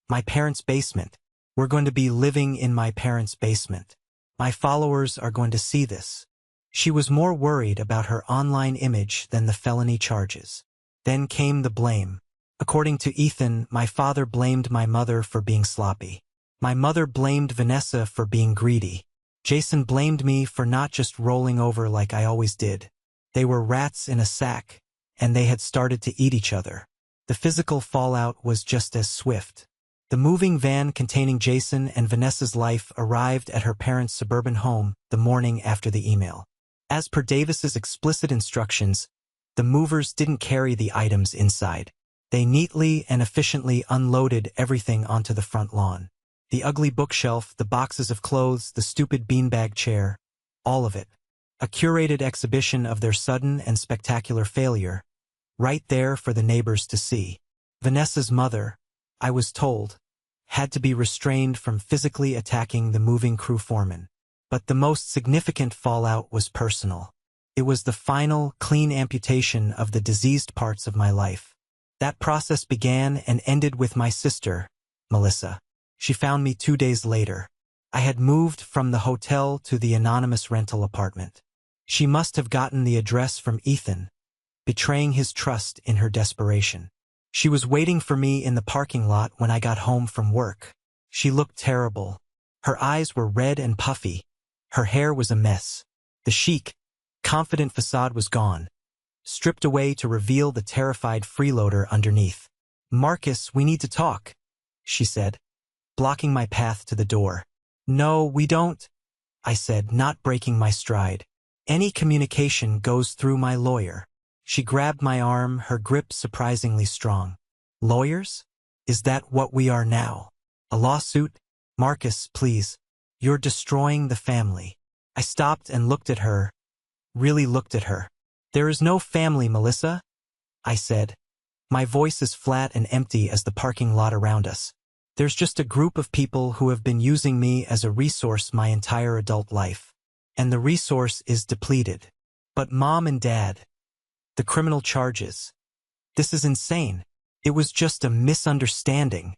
"My parents' basement. We're going to be living in my parents' basement. My followers are going to see this." She was more worried about her online image than the felony charges. Then came the blame. According to Ethan, my father blamed my mother for being sloppy. My mother blamed Vanessa for being greedy. Jason blamed me for not just rolling over like I always did. They were rats in a sack, and they had started to eat each other. The physical fallout was just as swift. The moving van containing Jason and Vanessa's life arrived at her parents' suburban home the morning after the email. As per Davis's explicit instructions, the movers didn't carry the items inside. They neatly and efficiently unloaded everything onto the front lawn. The ugly bookshelf, the boxes of clothes, the stupid beanbag chair, all of it. A curated exhibition of their sudden and spectacular failure, right there for the neighbors to see. Vanessa's mother, I was told, had to be restrained from physically attacking the moving crew foreman. But the most significant fallout was personal. It was the final, clean amputation of the diseased parts of my life. That process began and ended with my sister, Melissa. She found me 2 days later. I had moved from the hotel to the anonymous rental apartment. She must have gotten the address from Ethan, betraying his trust in her desperation. She was waiting for me in the parking lot when I got home from work. She looked terrible. Her eyes were red and puffy. Her hair was a mess. The chic, confident facade was gone, stripped away to reveal the terrified freeloader underneath. "Marcus, we need to talk," she said, blocking my path to the door. "No, we don't," I said, not breaking my stride. "Any communication goes through my lawyer." She grabbed my arm, her grip surprisingly strong. "Lawyers? Is that what we are now? A lawsuit? Marcus, please. You're destroying the family." I stopped and looked at her, really looked at her. "There is no family, Melissa," I said. My voice as flat and empty as the parking lot around us. "There's just a group of people who have been using me as a resource my entire adult life. And the resource is depleted. But Mom and Dad, the criminal charges. This is insane. It was just a misunderstanding."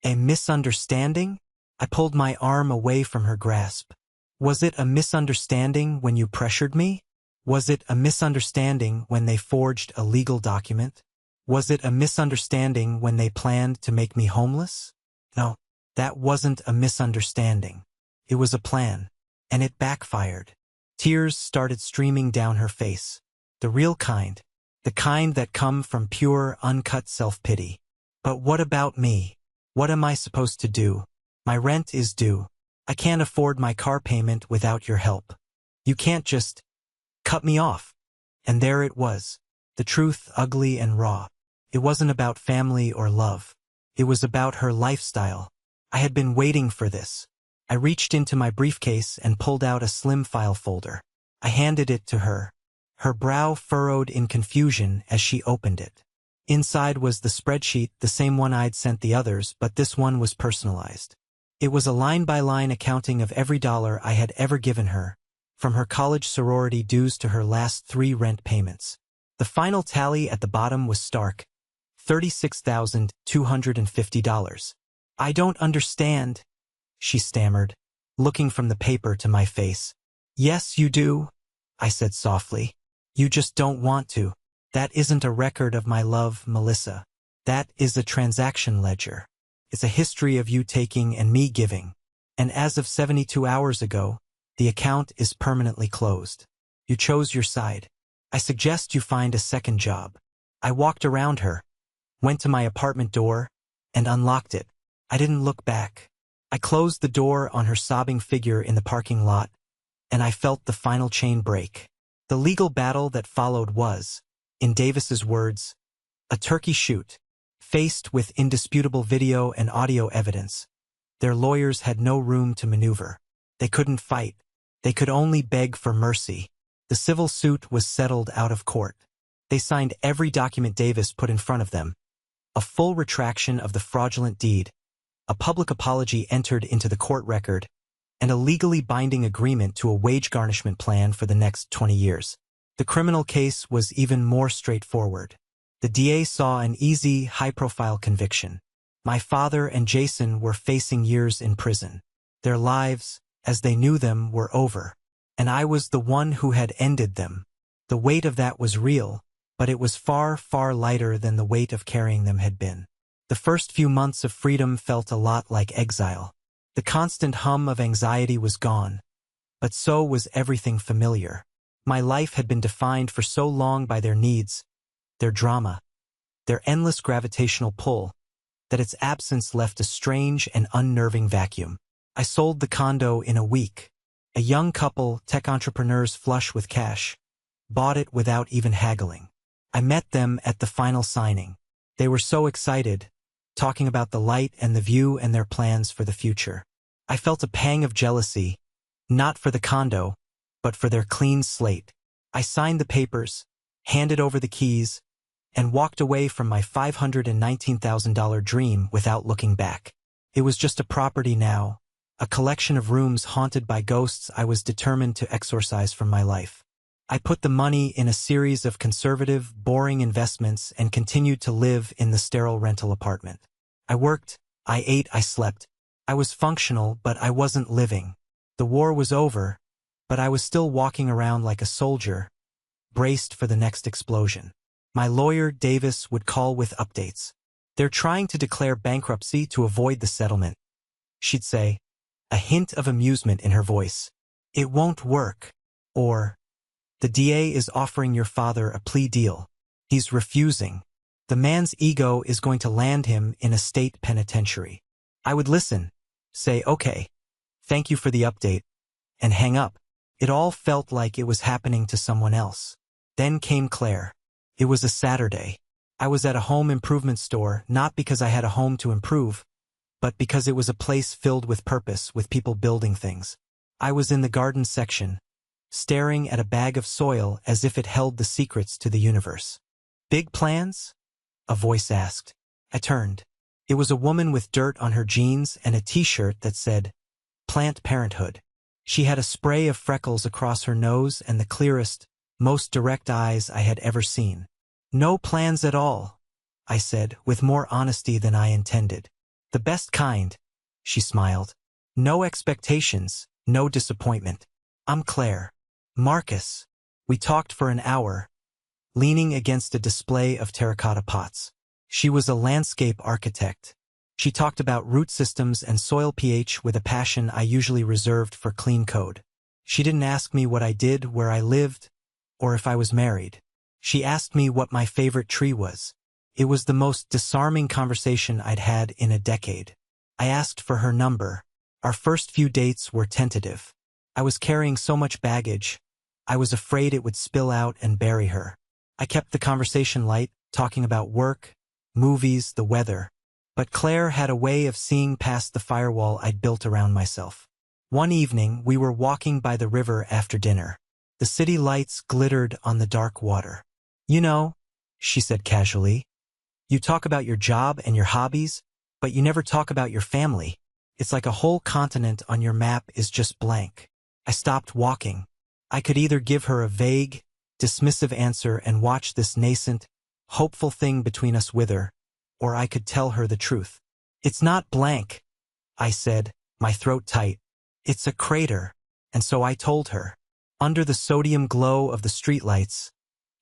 "A misunderstanding?" I pulled my arm away from her grasp. "Was it a misunderstanding when you pressured me? Was it a misunderstanding when they forged a legal document? Was it a misunderstanding when they planned to make me homeless? No, that wasn't a misunderstanding. It was a plan, and it backfired." Tears started streaming down her face. The real kind. The kind that come from pure, uncut self-pity. "But what about me? What am I supposed to do? My rent is due. I can't afford my car payment without your help. You can't just cut me off." And there it was. The truth, ugly and raw. It wasn't about family or love. It was about her lifestyle. I had been waiting for this. I reached into my briefcase and pulled out a slim file folder. I handed it to her. Her brow furrowed in confusion as she opened it. Inside was the spreadsheet, the same one I'd sent the others, but this one was personalized. It was a line-by-line accounting of every dollar I had ever given her, from her college sorority dues to her last 3 rent payments. The final tally at the bottom was stark: $36,250. "I don't understand," she stammered, looking from the paper to my face. "Yes, you do," I said softly. "You just don't want to. That isn't a record of my love, Melissa. That is a transaction ledger. It's a history of you taking and me giving. And as of 72 hours ago, the account is permanently closed. You chose your side. I suggest you find a second job." I walked around her, went to my apartment door, and unlocked it. I didn't look back. I closed the door on her sobbing figure in the parking lot, and I felt the final chain break. The legal battle that followed was, in Davis's words, a turkey shoot. Faced with indisputable video and audio evidence, their lawyers had no room to maneuver. They couldn't fight. They could only beg for mercy. The civil suit was settled out of court. They signed every document Davis put in front of them: a full retraction of the fraudulent deed, a public apology entered into the court record, and a legally binding agreement to a wage garnishment plan for the next 20 years. The criminal case was even more straightforward. The DA saw an easy, high-profile conviction. My father and Jason were facing years in prison. Their lives, as they knew them, were over, and I was the one who had ended them. The weight of that was real, but it was far, far lighter than the weight of carrying them had been. The first few months of freedom felt a lot like exile. The constant hum of anxiety was gone, but so was everything familiar. My life had been defined for so long by their needs, their drama, their endless gravitational pull, that its absence left a strange and unnerving vacuum. I sold the condo in a week. A young couple, tech entrepreneurs flush with cash, bought it without even haggling. I met them at the final signing. They were so excited, talking about the light and the view and their plans for the future. I felt a pang of jealousy, not for the condo, but for their clean slate. I signed the papers, handed over the keys, and walked away from my $519,000 dream without looking back. It was just a property now, a collection of rooms haunted by ghosts I was determined to exorcise from my life. I put the money in a series of conservative, boring investments and continued to live in the sterile rental apartment. I worked, I ate, I slept. I was functional, but I wasn't living. The war was over, but I was still walking around like a soldier, braced for the next explosion. My lawyer, Davis, would call with updates. They're trying to declare bankruptcy to avoid the settlement, she'd say, a hint of amusement in her voice. It won't work. Or, the DA is offering your father a plea deal. He's refusing. The man's ego is going to land him in a state penitentiary. I would listen, say, okay, thank you for the update, and hang up. It all felt like it was happening to someone else. Then came Claire. It was a Saturday. I was at a home improvement store, not because I had a home to improve, but because it was a place filled with purpose, with people building things. I was in the garden section, staring at a bag of soil as if it held the secrets to the universe. Big plans? A voice asked. I turned. It was a woman with dirt on her jeans and a t-shirt that said, Planned Parenthood. She had a spray of freckles across her nose and the clearest, most direct eyes I had ever seen. No plans at all, I said, with more honesty than I intended. The best kind, she smiled. No expectations, no disappointment. I'm Claire. Marcus. We talked for an hour, leaning against a display of terracotta pots. She was a landscape architect. She talked about root systems and soil pH with a passion I usually reserved for clean code. She didn't ask me what I did, where I lived, or if I was married. She asked me what my favorite tree was. It was the most disarming conversation I'd had in a decade. I asked for her number. Our first few dates were tentative. I was carrying so much baggage, I was afraid it would spill out and bury her. I kept the conversation light, talking about work, movies, the weather. But Claire had a way of seeing past the firewall I'd built around myself. One evening, we were walking by the river after dinner. The city lights glittered on the dark water. You know, she said casually, you talk about your job and your hobbies, but you never talk about your family. It's like a whole continent on your map is just blank. I stopped walking. I could either give her a vague, dismissive answer and watch this nascent, hopeful thing between us wither, or I could tell her the truth. It's not blank, I said, my throat tight. It's a crater. And so I told her. Under the sodium glow of the streetlights,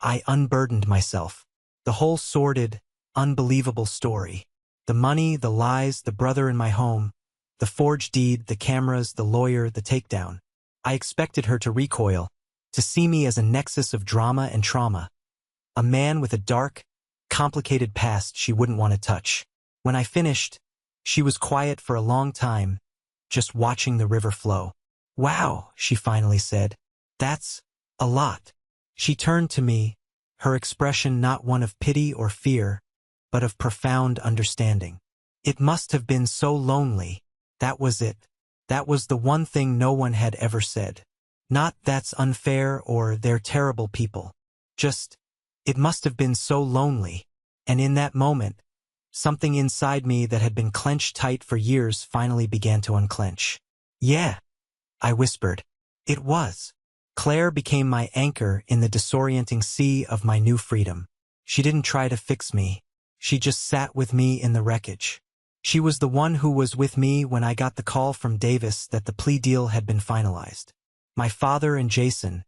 I unburdened myself. The whole sordid, unbelievable story. The money, the lies, the brother in my home, the forged deed, the cameras, the lawyer, the takedown. I expected her to recoil, to see me as a nexus of drama and trauma. A man with a dark, complicated past she wouldn't want to touch. When I finished, she was quiet for a long time, just watching the river flow. Wow, she finally said. That's a lot. She turned to me, her expression not one of pity or fear, but of profound understanding. It must have been so lonely. That was it. That was the one thing no one had ever said. Not that's unfair or they're terrible people. Just, it must have been so lonely. And in that moment, something inside me that had been clenched tight for years finally began to unclench. Yeah, I whispered. It was. Claire became my anchor in the disorienting sea of my new freedom. She didn't try to fix me. She just sat with me in the wreckage. She was the one who was with me when I got the call from Davis that the plea deal had been finalized. My father and Jason,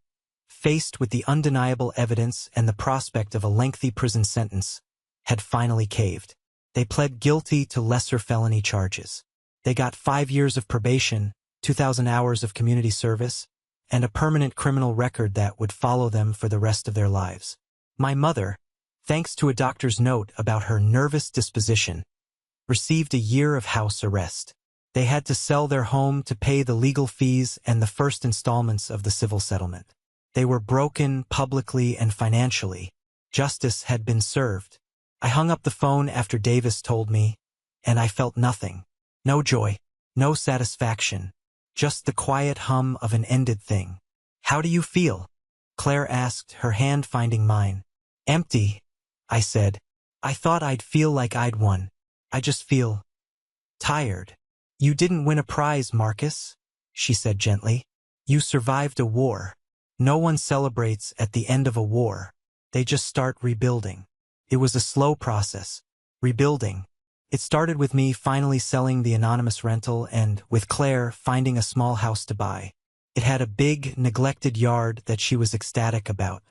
faced with the undeniable evidence and the prospect of a lengthy prison sentence, had finally caved. They pled guilty to lesser felony charges. They got 5 years of probation, 2,000 hours of community service, and a permanent criminal record that would follow them for the rest of their lives. My mother, thanks to a doctor's note about her nervous disposition, received a year of house arrest. They had to sell their home to pay the legal fees and the first installments of the civil settlement. They were broken publicly and financially. Justice had been served. I hung up the phone after Davis told me, and I felt nothing. No joy, no satisfaction, just the quiet hum of an ended thing. "How do you feel?" Claire asked, her hand finding mine. "Empty," I said. "I thought I'd feel like I'd won. I just feel tired." "You didn't win a prize, Marcus," she said gently. "You survived a war. No one celebrates at the end of a war. They just start rebuilding." It was a slow process. Rebuilding. It started with me finally selling the anonymous rental and, with Claire, finding a small house to buy. It had a big, neglected yard that she was ecstatic about.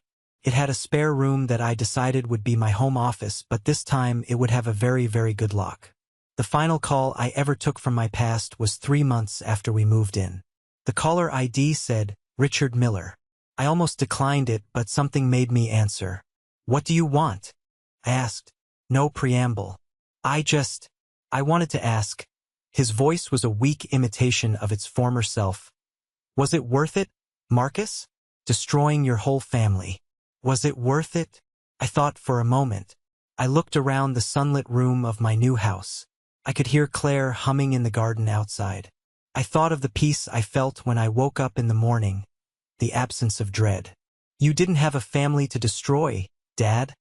It had a spare room that I decided would be my home office, but this time it would have a very, very good lock. The final call I ever took from my past was 3 months after we moved in. The caller ID said, "Richard Miller." I almost declined it, but something made me answer. "What do you want?" I asked. No preamble. I wanted to ask. His voice was a weak imitation of its former self. "Was it worth it, Marcus? Destroying your whole family. Was it worth it?" I thought for a moment. I looked around the sunlit room of my new house. I could hear Claire humming in the garden outside. I thought of the peace I felt when I woke up in the morning, the absence of dread. "You didn't have a family to destroy, Dad,"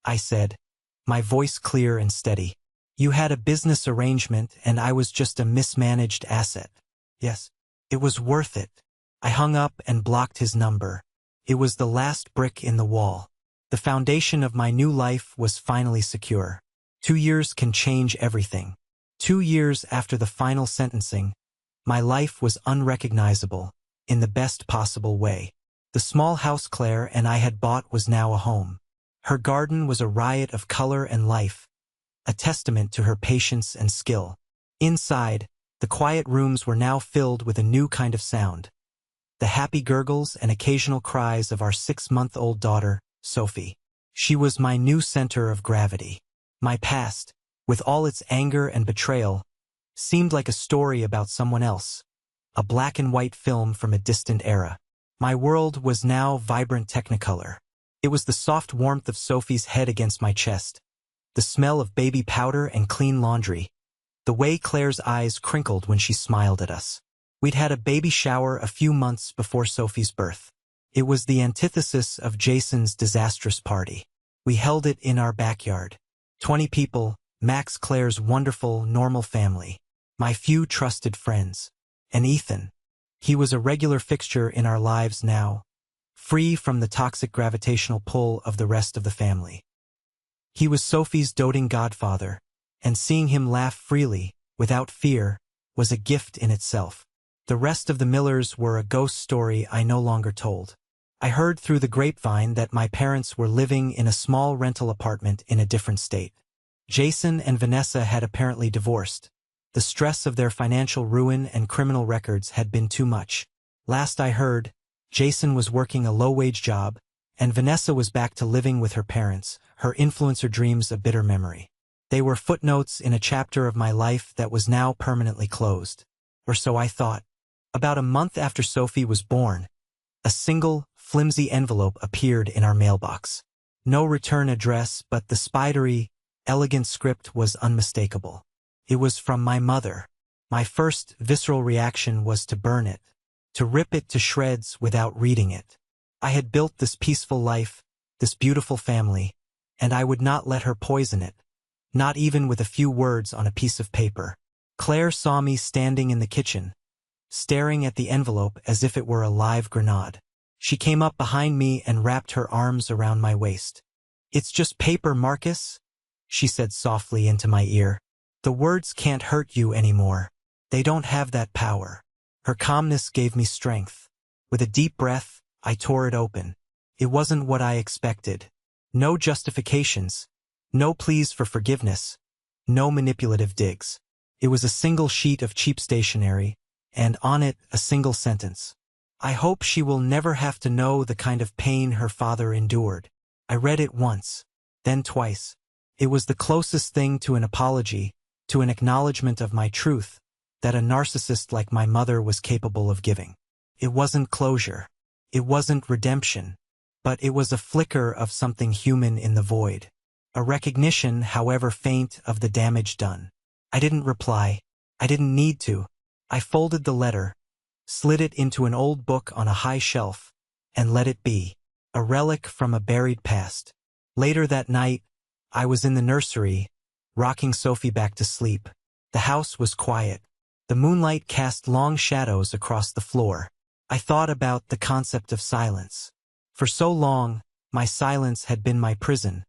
I said, my voice clear and steady. "You had a business arrangement and I was just a mismanaged asset." "Yes, it was worth it." I hung up and blocked his number. It was the last brick in the wall. The foundation of my new life was finally secure. 2 years can change everything. 2 years after the final sentencing, my life was unrecognizable, in the best possible way. The small house Claire and I had bought was now a home. Her garden was a riot of color and life, a testament to her patience and skill. Inside, the quiet rooms were now filled with a new kind of sound. The happy gurgles and occasional cries of our 6-month-old daughter, Sophie. She was my new center of gravity. My past, with all its anger and betrayal, seemed like a story about someone else, a black and white film from a distant era. My world was now vibrant technicolor. It was the soft warmth of Sophie's head against my chest, the smell of baby powder and clean laundry, the way Claire's eyes crinkled when she smiled at us. We'd had a baby shower a few months before Sophie's birth. It was the antithesis of Jason's disastrous party. We held it in our backyard. 20 people, Max, Claire's wonderful, normal family, my few trusted friends, and Ethan. He was a regular fixture in our lives now, free from the toxic gravitational pull of the rest of the family. He was Sophie's doting godfather, and seeing him laugh freely, without fear, was a gift in itself. The rest of the Millers were a ghost story I no longer told. I heard through the grapevine that my parents were living in a small rental apartment in a different state. Jason and Vanessa had apparently divorced. The stress of their financial ruin and criminal records had been too much. Last I heard, Jason was working a low-wage job, and Vanessa was back to living with her parents, her influencer dreams a bitter memory. They were footnotes in a chapter of my life that was now permanently closed. Or so I thought. About a month after Sophie was born, a single, flimsy envelope appeared in our mailbox. No return address, but the spidery, elegant script was unmistakable. It was from my mother. My first visceral reaction was to burn it, to rip it to shreds without reading it. I had built this peaceful life, this beautiful family, and I would not let her poison it, not even with a few words on a piece of paper. Claire saw me standing in the kitchen, staring at the envelope as if it were a live grenade. She came up behind me and wrapped her arms around my waist. "It's just paper, Marcus," she said softly into my ear. "The words can't hurt you anymore. They don't have that power." Her calmness gave me strength. With a deep breath, I tore it open. It wasn't what I expected. No justifications, no pleas for forgiveness, no manipulative digs. It was a single sheet of cheap stationery, and on it a single sentence. "I hope she will never have to know the kind of pain her father endured." I read it once, then twice. It was the closest thing to an apology, to an acknowledgement of my truth that a narcissist like my mother was capable of giving. It wasn't closure. It wasn't redemption. But it was a flicker of something human in the void. A recognition, however faint, of the damage done. I didn't reply. I didn't need to. I folded the letter, slid it into an old book on a high shelf, and let it be. A relic from a buried past. Later that night, I was in the nursery, rocking Sophie back to sleep. The house was quiet. The moonlight cast long shadows across the floor. I thought about the concept of silence. For so long, my silence had been my prison,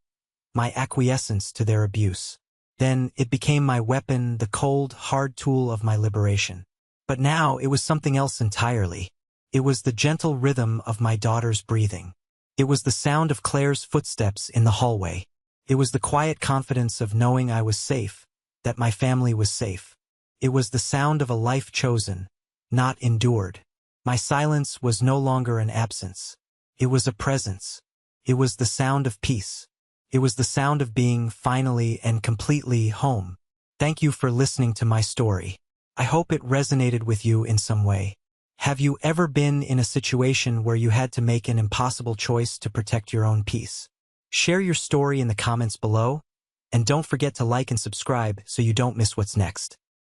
my acquiescence to their abuse. Then it became my weapon, the cold, hard tool of my liberation. But now it was something else entirely. It was the gentle rhythm of my daughter's breathing. It was the sound of Claire's footsteps in the hallway. It was the quiet confidence of knowing I was safe, that my family was safe. It was the sound of a life chosen, not endured. My silence was no longer an absence. It was a presence. It was the sound of peace. It was the sound of being finally and completely home. Thank you for listening to my story. I hope it resonated with you in some way. Have you ever been in a situation where you had to make an impossible choice to protect your own peace? Share your story in the comments below, and don't forget to like and subscribe so you don't miss what's next.